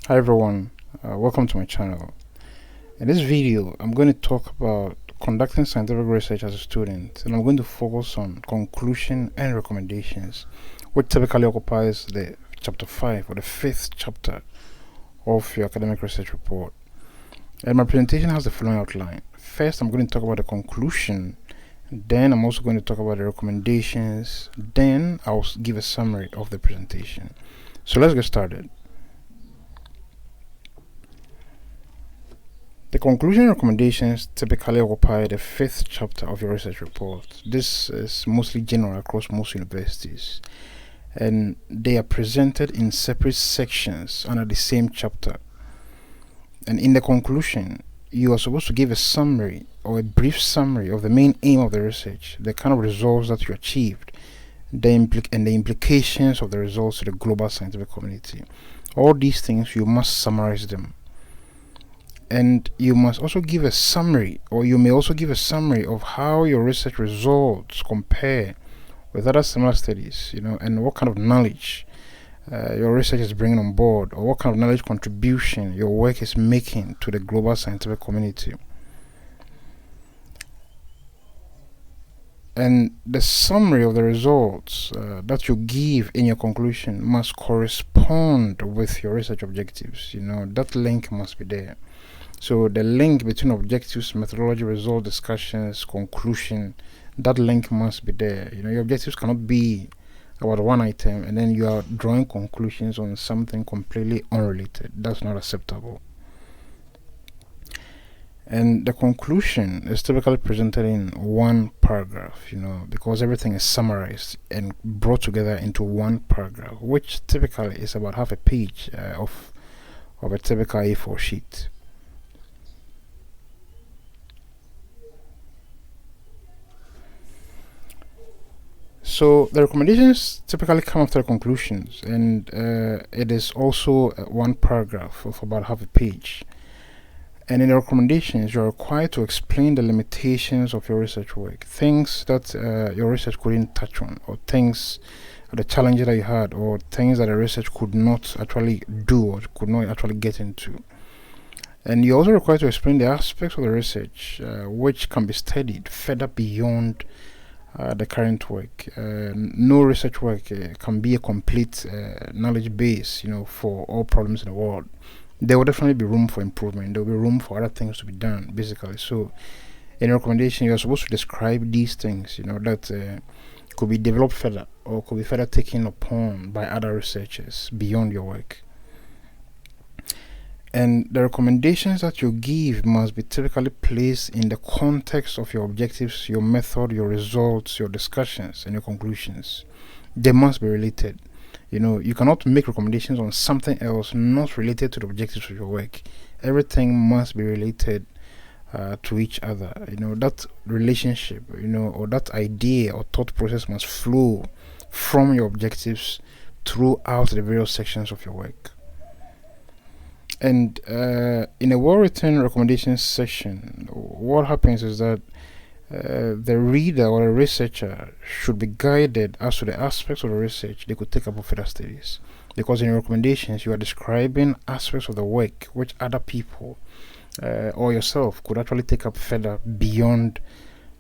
Hi everyone, welcome to my channel. In this video, I'm going to talk about conducting scientific research as a student, and I'm going to focus on conclusion and recommendations, which typically occupies the chapter 5 or the 5th chapter of your academic research report. And my presentation has the following outline. First, I'm going to talk about the conclusion, then I'm also going to talk about the recommendations, then I'll give a summary of the presentation. So let's get started. The conclusion and recommendations typically occupy the 5th chapter of your research report. This is mostly general across most universities, and they are presented in separate sections under the same chapter. And in the conclusion, you are supposed to give a summary or a brief summary of the main aim of the research, the kind of results that you achieved, and the implications of the results to the global scientific community. All these things, you must summarize them. And you must also give a summary, or you may also give a summary of how your research results compare with other similar studies, and what kind of knowledge your research is bringing on board, or what kind of knowledge contribution your work is making to the global scientific community. And the summary of the results that you give in your conclusion must correspond with your research objectives. That link must be there. So the link between objectives, methodology, result, discussions, conclusion, that link must be there. Your objectives cannot be about one item and then you are drawing conclusions on something completely unrelated. That's not acceptable. And the conclusion is typically presented in one paragraph, because everything is summarized and brought together into one paragraph, which typically is about half a page of a typical A4 sheet. So the recommendations typically come after the conclusions, and it is also one paragraph of about half a page. And in the recommendations, you're required to explain the limitations of your research work, things that your research couldn't touch on, or things, the challenges that you had, or things that the research could not actually do or could not actually get into. And you're also required to explain the aspects of the research which can be studied further beyond the current work. No research work can be a complete knowledge base, for all problems in the world. There will definitely be room for improvement. There will be room for other things to be done, basically. So, in your recommendation, you are supposed to describe these things, that could be developed further or could be further taken upon by other researchers beyond your work. And the recommendations that you give must be typically placed in the context of your objectives, your method, your results, your discussions, and your conclusions. They must be related. You cannot make recommendations on something else not related to the objectives of your work. Everything must be related to each other. That relationship, or that idea or thought process must flow from your objectives throughout the various sections of your work. And in a well-written recommendations section, what happens is that the reader or a researcher should be guided as to the aspects of the research they could take up for further studies. Because in your recommendations, you are describing aspects of the work which other people or yourself could actually take up further beyond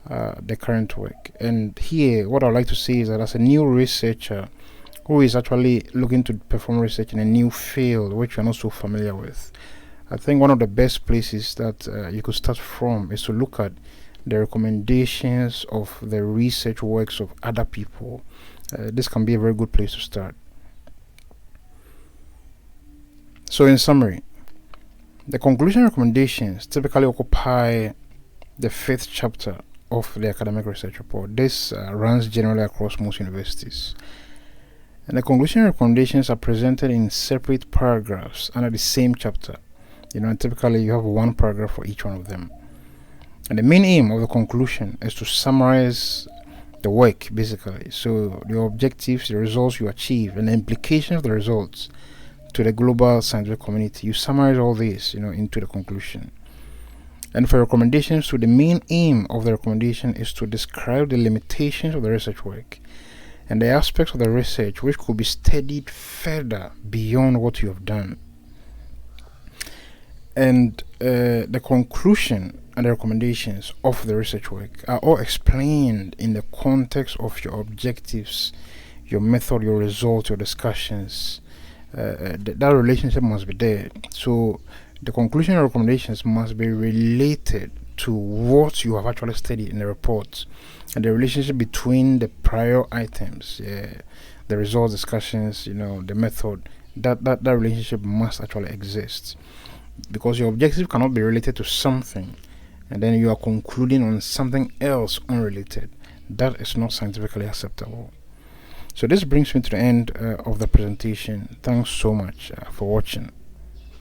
the current work. And here, what I'd like to say is that as a new researcher who is actually looking to perform research in a new field which you're not so familiar with, I think one of the best places that you could start from is to look at the recommendations of the research works of other people. This can be a very good place to start. So in summary, the conclusion recommendations typically occupy the 5th chapter of the academic research report. This runs generally across most universities. And the conclusion recommendations are presented in separate paragraphs under the same chapter. And typically you have one paragraph for each one of them. And the main aim of the conclusion is to summarize the work, basically. So your objectives, the results you achieve, and the implications of the results to the global scientific community. You summarize all this, into the conclusion. And for recommendations, so the main aim of the recommendation is to describe the limitations of the research work and the aspects of the research which could be studied further beyond what you have done. And the conclusion and the recommendations of the research work are all explained in the context of your objectives, your method, your results, your discussions. That relationship must be there. So the conclusion and recommendations must be related to what you have actually studied in the report, and the relationship between the prior items, the results, discussions, the method. That relationship must actually exist, because your objective cannot be related to something and then you are concluding on something else unrelated. That is not scientifically acceptable. So this brings me to the end of the presentation. Thanks so much for watching.